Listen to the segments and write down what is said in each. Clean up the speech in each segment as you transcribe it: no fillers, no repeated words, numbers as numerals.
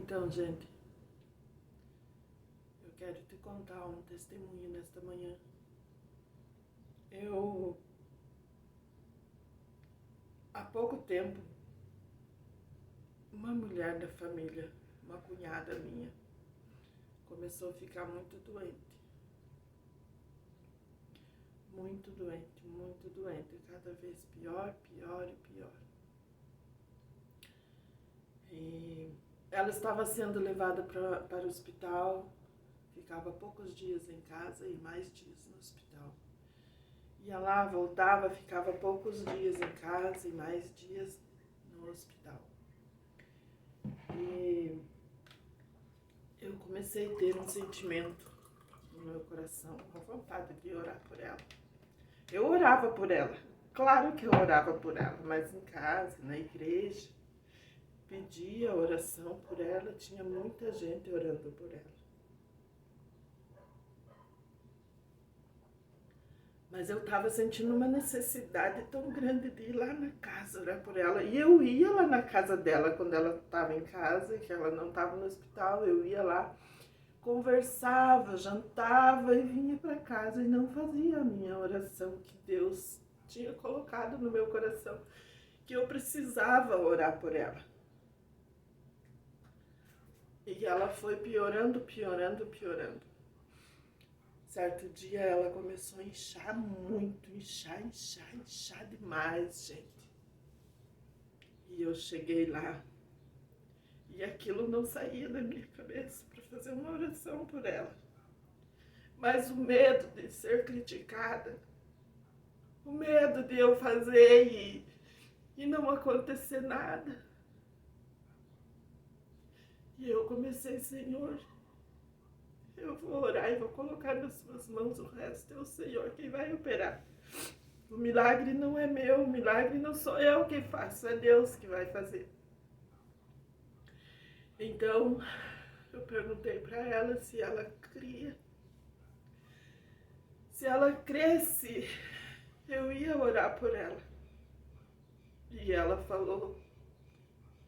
Então, gente, eu quero te contar um testemunho nesta manhã. Há pouco tempo, uma mulher da família, uma cunhada minha, começou a ficar muito doente. Muito doente, muito doente. Cada vez pior, pior e pior. E ela estava sendo levada para o hospital, ficava poucos dias em casa e mais dias no hospital. Ia lá, voltava, ficava poucos dias em casa e mais dias no hospital. E eu comecei a ter um sentimento no meu coração, uma vontade de orar por ela. Eu orava por ela, claro que eu orava por ela, mas em casa, na igreja, pedia oração por ela, tinha muita gente orando por ela. Mas eu estava sentindo uma necessidade tão grande de ir lá na casa orar por ela. E eu ia lá na casa dela quando ela estava em casa, que ela não estava no hospital. Eu ia lá, conversava, jantava e vinha para casa e não fazia a minha oração que Deus tinha colocado no meu coração, que eu precisava orar por ela. E ela foi piorando, piorando, piorando. Certo dia ela começou a inchar muito, inchar demais, gente. E eu cheguei lá e aquilo não saía da minha cabeça para fazer uma oração por ela. Mas o medo de ser criticada, o medo de eu fazer e não acontecer nada. E eu comecei, Senhor, eu vou orar e vou colocar nas suas mãos, o resto é o Senhor quem vai operar. O milagre não é meu, o milagre não sou eu quem faço, é Deus que vai fazer. Então, eu perguntei para ela se ela cria. Se ela cresce, eu ia orar por ela. E ela falou,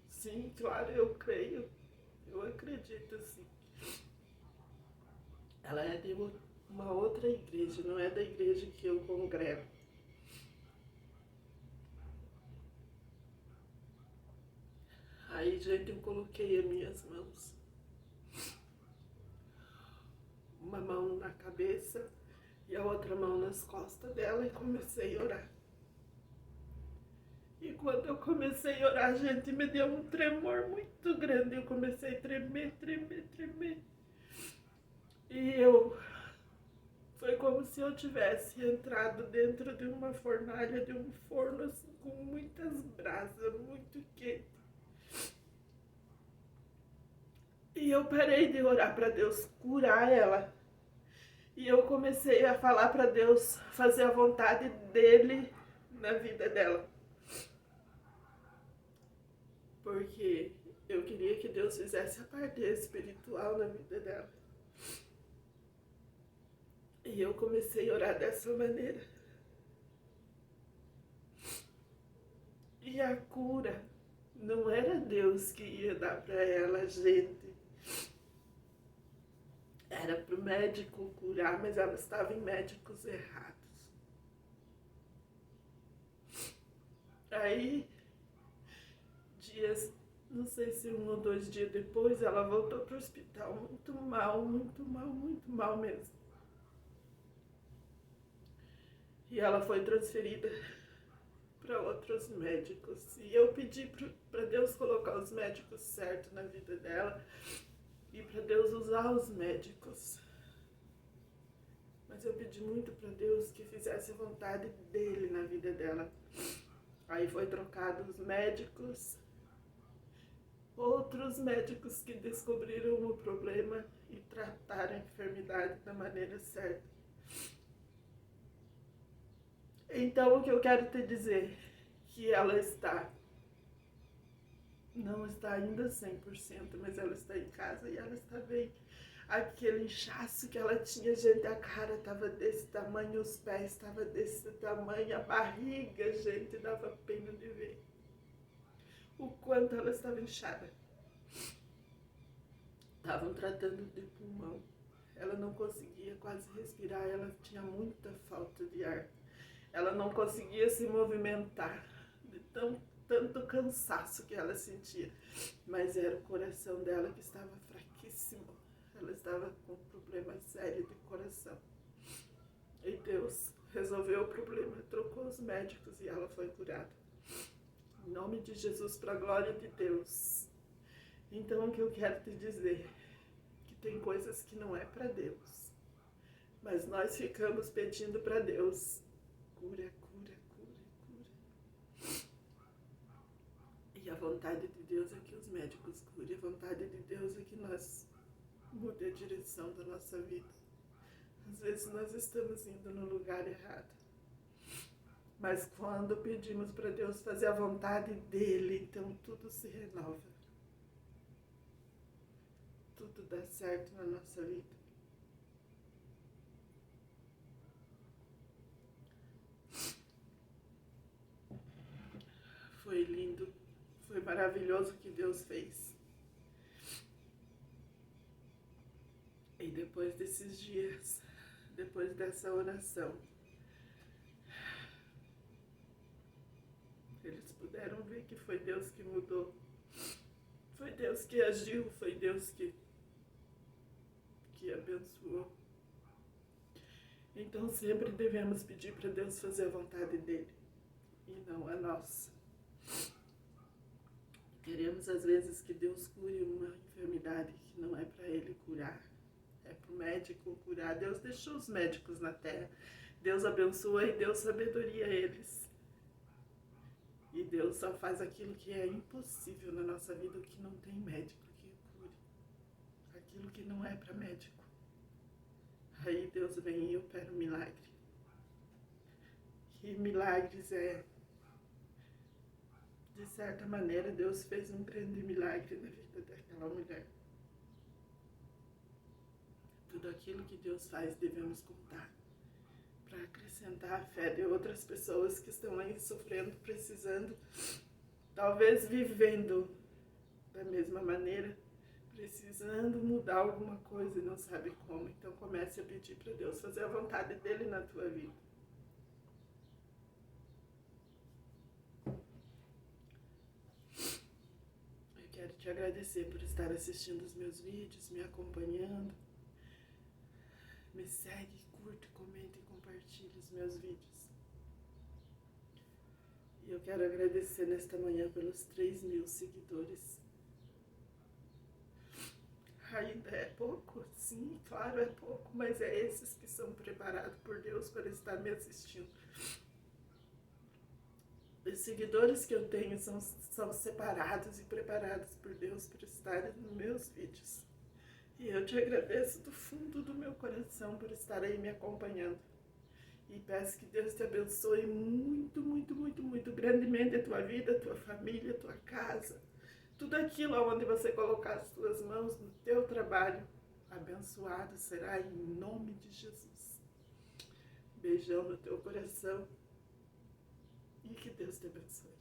sim, claro, eu creio, eu acredito sim. Ela é de uma outra igreja, não é da igreja que eu congrego. Aí, gente, eu coloquei as minhas mãos. Uma mão na cabeça e a outra mão nas costas dela e comecei a orar. E quando eu comecei a orar, gente, me deu um tremor muito grande. Eu comecei a tremer. E foi como se eu tivesse entrado dentro de uma fornalha, de um forno assim, com muitas brasas, muito quente. E eu parei de orar para Deus curar ela. E eu comecei a falar para Deus fazer a vontade dele na vida dela. Porque eu queria que Deus fizesse a parte espiritual na vida dela. E eu comecei a orar dessa maneira. E a cura não era Deus que ia dar para ela, gente. Era para o médico curar, mas ela estava em médicos errados. Aí, não sei se 1 ou 2 dias depois, ela voltou para o hospital muito mal mesmo. E ela foi transferida para outros médicos. E eu pedi para Deus colocar os médicos certos na vida dela e para Deus usar os médicos. Mas eu pedi muito para Deus que fizesse a vontade dele na vida dela. Aí foi trocado os médicos, outros médicos que descobriram o problema e trataram a enfermidade da maneira certa. Então, o que eu quero te dizer, que ela não está ainda 100%, mas ela está em casa e ela está bem. Aquele inchaço que ela tinha, gente, a cara estava desse tamanho, os pés estavam desse tamanho, a barriga, gente, dava pena de ver o quanto ela estava inchada. Estavam tratando de pulmão. Ela não conseguia quase respirar, ela tinha muita falta de ar. Ela não conseguia se movimentar de tanto cansaço que ela sentia. Mas era o coração dela que estava fraquíssimo. Ela estava com um problema sério de coração. E Deus resolveu o problema, trocou os médicos e ela foi curada. Em nome de Jesus, para a glória de Deus. Então, o que eu quero te dizer? Que tem coisas que não é para Deus. Mas nós ficamos pedindo para Deus. Cura, cura, cura, cura. E a vontade de Deus é que os médicos curem. A vontade de Deus é que nós mude a direção da nossa vida. Às vezes nós estamos indo no lugar errado. Mas quando pedimos para Deus fazer a vontade dEle, então tudo se renova. Tudo dá certo na nossa vida. Foi lindo, foi maravilhoso o que Deus fez. E depois desses dias, depois dessa oração, eles puderam ver que foi Deus que mudou. Foi Deus que agiu, foi Deus que abençoou. Então sempre devemos pedir para Deus fazer a vontade dEle e não a nossa. Queremos às vezes que Deus cure uma enfermidade que não é para Ele curar. É para o médico curar. Deus deixou os médicos na terra. Deus abençoa e deu sabedoria a eles. E Deus só faz aquilo que é impossível na nossa vida, o que não tem médico que cure. Aquilo que não é para médico. Aí Deus vem e opera um milagre. E milagres é... De certa maneira, Deus fez um grande milagre na vida daquela mulher. Tudo aquilo que Deus faz devemos contar para acrescentar a fé de outras pessoas que estão aí sofrendo, precisando, talvez vivendo da mesma maneira, precisando mudar alguma coisa e não sabe como. Então comece a pedir para Deus fazer a vontade dEle na tua vida. Quero te agradecer por estar assistindo os meus vídeos, me acompanhando. Me segue, curte, comenta e compartilha os meus vídeos. E eu quero agradecer nesta manhã pelos 3.000 seguidores. Ainda é pouco? Sim, claro, é pouco, mas é esses que são preparados por Deus para estar me assistindo. Os seguidores que eu tenho são separados e preparados por Deus para estarem nos meus vídeos. E eu te agradeço do fundo do meu coração por estar aí me acompanhando. E peço que Deus te abençoe muito, muito, muito, muito grandemente a tua vida, a tua família, a tua casa. Tudo aquilo onde você colocar as tuas mãos no teu trabalho, abençoado será em nome de Jesus. Beijão no teu coração. E que Deus te abençoe.